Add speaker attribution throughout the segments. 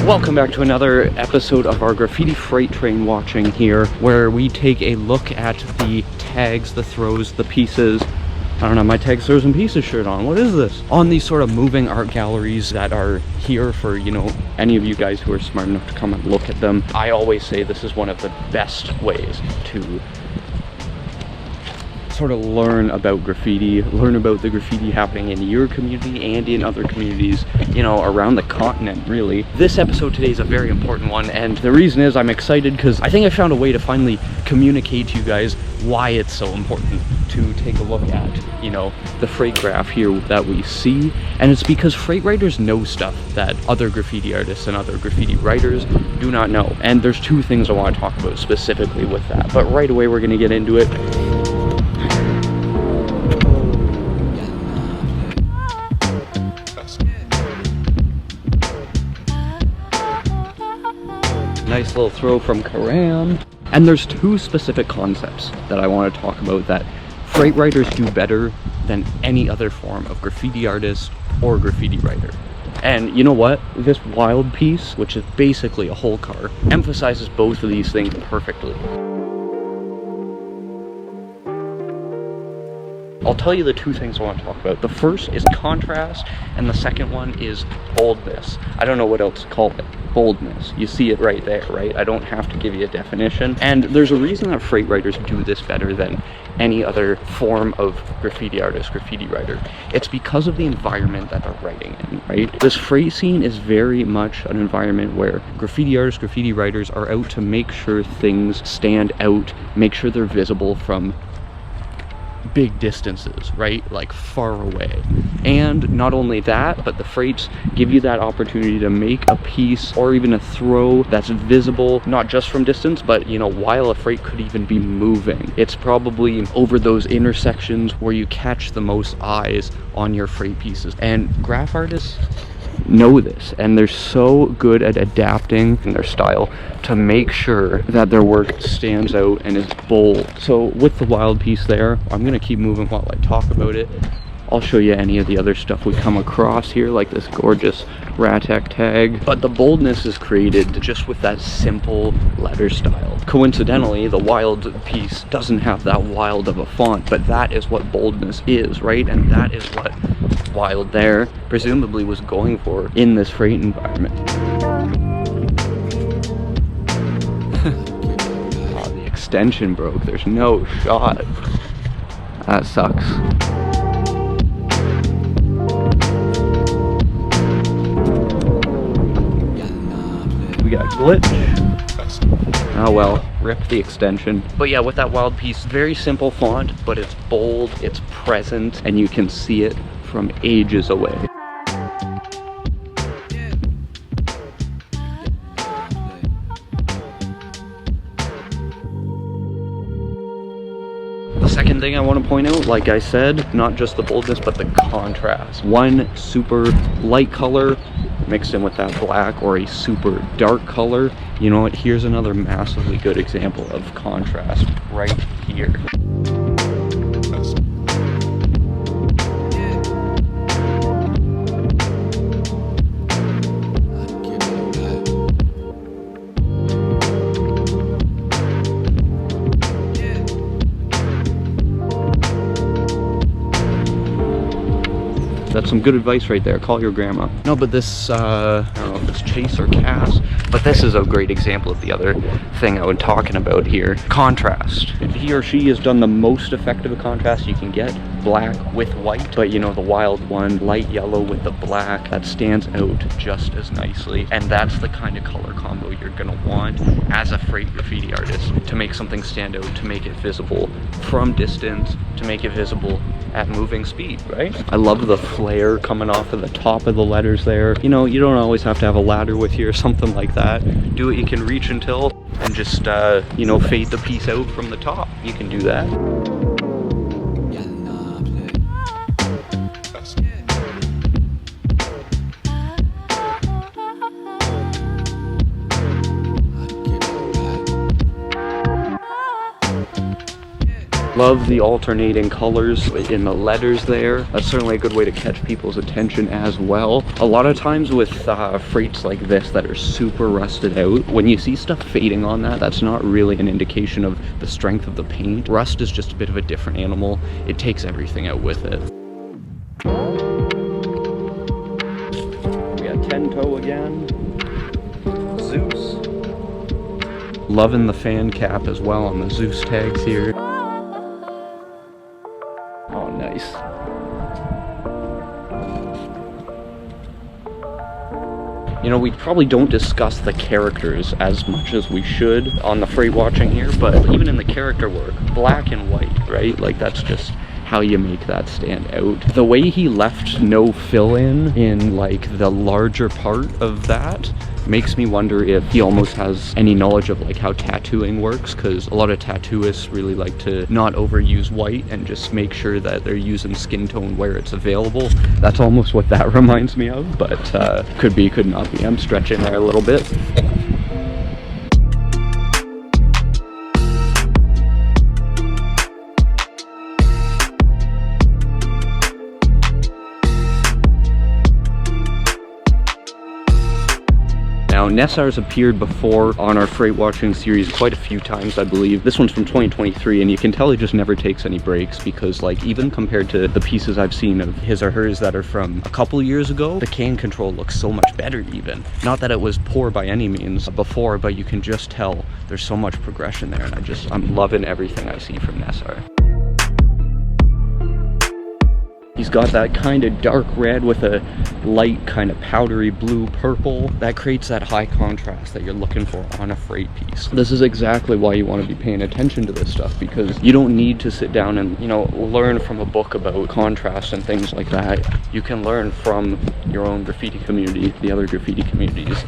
Speaker 1: Welcome back to another episode of our graffiti freight train watching here, where we take a look at the tags, the throws, the pieces. I don't have my tags, throws, and pieces shirt on. What is this? On these sort of moving art galleries that are here for, you know, any of you guys who are smart enough to come and look at them. I always say this is one of the best ways to sort of learn about graffiti, learn about the graffiti happening in your community and in other communities, you know, around the continent, really. This episode today is a very important one, and the reason is I'm excited because I think I found a way to finally communicate to you guys why it's so important to take a look at, you know, the freight graph here that we see. And it's because freight writers know stuff that other graffiti artists and other graffiti writers do not know. And there's two things I want to talk about specifically with that, but right away we're going to get into it. Nice little throw from Karam. And there's two specific concepts that I want to talk about that freight writers do better than any other form of graffiti artist or graffiti writer. And you know what? This wild piece, which is basically a whole car, emphasizes both of these things perfectly. I'll tell you the two things I want to talk about. The first is contrast, and the second one is boldness. I don't know what else to call it. Boldness. You see it right there, right? I don't have to give you a definition. And there's a reason that freight writers do this better than any other form of graffiti artist, graffiti writer. It's because of the environment that they're writing in, right? This freight scene is very much an environment where graffiti artists, graffiti writers are out to make sure things stand out, make sure they're visible from big distances, right? Like far away. And not only that, but the freights give you that opportunity to make a piece or even a throw that's visible, not just from distance, but, you know, while a freight could even be moving. It's probably over those intersections where you catch the most eyes on your freight pieces. And graph artists know this, and they're so good at adapting their style to make sure that their work stands out and is bold. So with the wild piece there, I'm gonna keep moving while I talk about it. I'll show you any of the other stuff we come across here, like this gorgeous Ratek tag. But the boldness is created just with that simple letter style. Coincidentally, the wild piece doesn't have that wild of a font, but that is what boldness is, right? And that is what wild there presumably was going for in this freight environment. Oh, the extension broke. There's no shot. That sucks. We got a glitch. Oh well, rip the extension. But yeah, with that wild piece, very simple font, but it's bold, it's present, and you can see it from ages away. The second thing I want to point out, like I said, not just the boldness, but the contrast. One super light color mixed in with that black, or a super dark color. You know what? Here's another massively good example of contrast right here. That's some good advice right there. Call your grandma. No, but this, I don't know if it's Chase or Cass, but this is a great example of the other thing I was talking about here. Contrast. He or she has done the most effective contrast you can get. Black with white, but you know, the wild one, light yellow with the black, that stands out just as nicely. And that's the kind of color combo you're gonna want as a freight graffiti artist to make something stand out, to make it visible from distance, to make it visible at moving speed, right? I love the flare coming off of the top of the letters there. You know, you don't always have to have a ladder with you or something like that. Do what you can reach until, and just, you know, fade the piece out from the top. You can do that. Love the alternating colors in the letters there. That's certainly a good way to catch people's attention as well. A lot of times with freights like this that are super rusted out, when you see stuff fading on that, that's not really an indication of the strength of the paint. Rust is just a bit of a different animal. It takes everything out with it. We got 10 toe again. Zeus. Loving the fan cap as well on the Zeus tags here. Oh, nice. You know, we probably don't discuss the characters as much as we should on the freight watching here, but even in the character work, black and white, right? Like, that's just how you make that stand out. The way he left no fill-in like the larger part of that makes me wonder if he almost has any knowledge of like how tattooing works, because a lot of tattooists really like to not overuse white and just make sure that they're using skin tone where it's available. That's almost what that reminds me of, but could be, could not be. I'm stretching there a little bit. Now, Nessar's appeared before on our freight watching series quite a few times, I believe. This one's from 2023, and you can tell he just never takes any breaks, because like even compared to the pieces I've seen of his or hers that are from a couple years ago, the can control looks so much better even. Not that it was poor by any means before, but you can just tell there's so much progression there, and I'm loving everything I see from Nessar. He's got that kind of dark red with a light kind of powdery blue purple. That creates that high contrast that you're looking for on a freight piece. This is exactly why you want to be paying attention to this stuff, because you don't need to sit down and, you know, learn from a book about contrast and things like that. You can learn from your own graffiti community, the other graffiti communities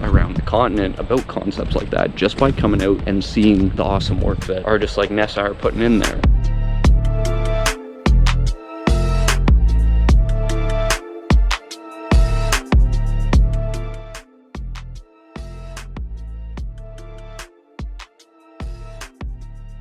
Speaker 1: around the continent about concepts like that, just by coming out and seeing the awesome work that artists like Nessar are putting in there.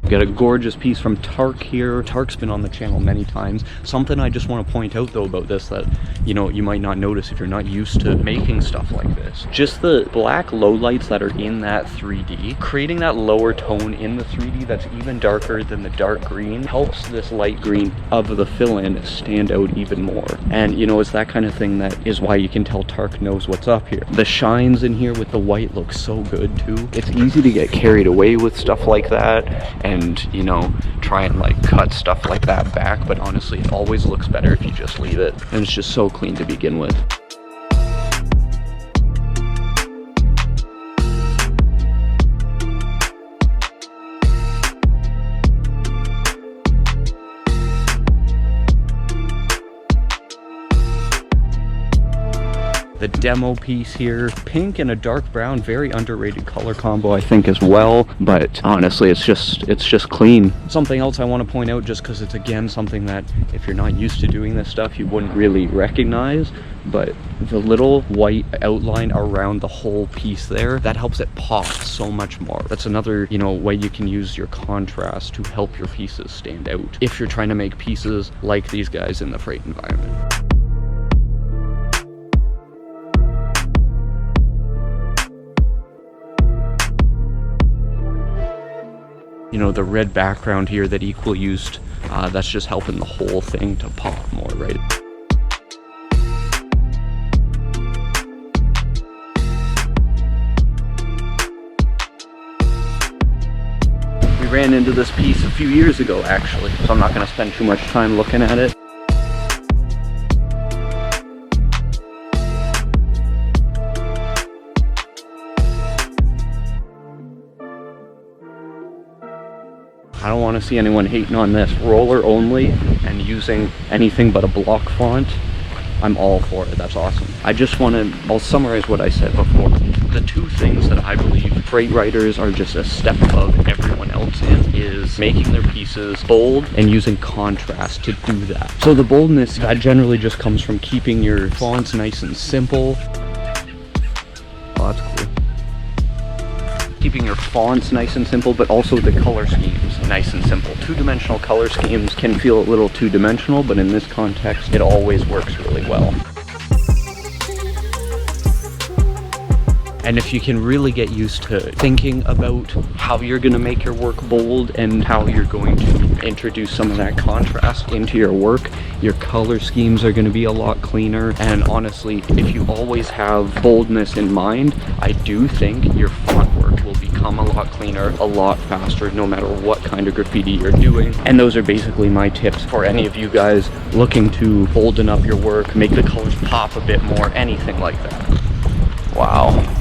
Speaker 1: Got a gorgeous piece from Tark here. Tark's been on the channel many times. Something I just want to point out though about this that, you know, you might not notice if you're not used to making stuff like this. Just the black lowlights that are in that 3D, creating that lower tone in the 3D that's even darker than the dark green helps this light green of the fill-in stand out even more. And you know, it's that kind of thing that is why you can tell Tark knows what's up here. The shines in here with the white look so good too. It's easy to get carried away with stuff like that and, you know, try and like cut stuff like that back, but honestly it always looks better if you just leave it, and it's just so clean to begin with. The demo piece here, pink and a dark brown, very underrated color combo I think as well, but honestly it's just clean. Something else I want to point out, just because it's again something that if you're not used to doing this stuff you wouldn't really recognize, but the little white outline around the whole piece there, that helps it pop so much more. That's another, you know, way you can use your contrast to help your pieces stand out if you're trying to make pieces like these guys in the freight environment. You know, the red background here that Equal used, that's just helping the whole thing to pop more, right? We ran into this piece a few years ago actually, so I'm not going to spend too much time looking at it. I don't want to see anyone hating on this. Roller only and using anything but a block font, I'm all for it. That's awesome. I'll summarize what I said before. The two things that I believe freight writers are just a step above everyone else in is making their pieces bold and using contrast to do that. So the boldness, that generally just comes from keeping your fonts nice and simple. Oh, that's cool. keeping your fonts nice and simple, but also the color schemes nice and simple. Two-dimensional color schemes can feel a little two-dimensional, but in this context, it always works really well. And if you can really get used to thinking about how you're going to make your work bold and how you're going to introduce some of that contrast into your work, your color schemes are going to be a lot cleaner. And honestly, if you always have boldness in mind, I do think your font work will become a lot cleaner, a lot faster, no matter what kind of graffiti you're doing. And those are basically my tips for any of you guys looking to bolden up your work, make the colors pop a bit more, anything like that. Wow.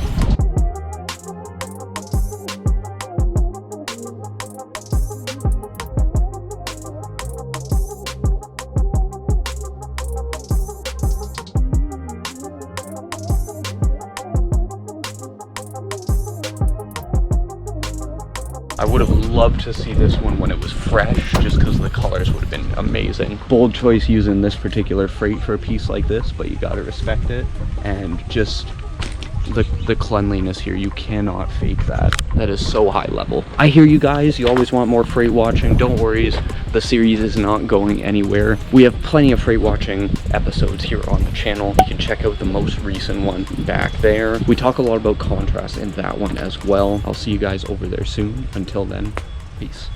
Speaker 1: I would have loved to see this one when it was fresh, just because the colors would have been amazing. Bold choice using this particular freight for a piece like this, but you gotta respect it. And just the cleanliness here, you cannot fake that. That is so high level. I hear you guys, you always want more freight watching. Don't worry, the series is not going anywhere. We have plenty of freight watching episodes here on the channel. You can check out the most recent one back there. We talk a lot about contrast in that one as well. I'll see you guys over there soon. Until then, peace.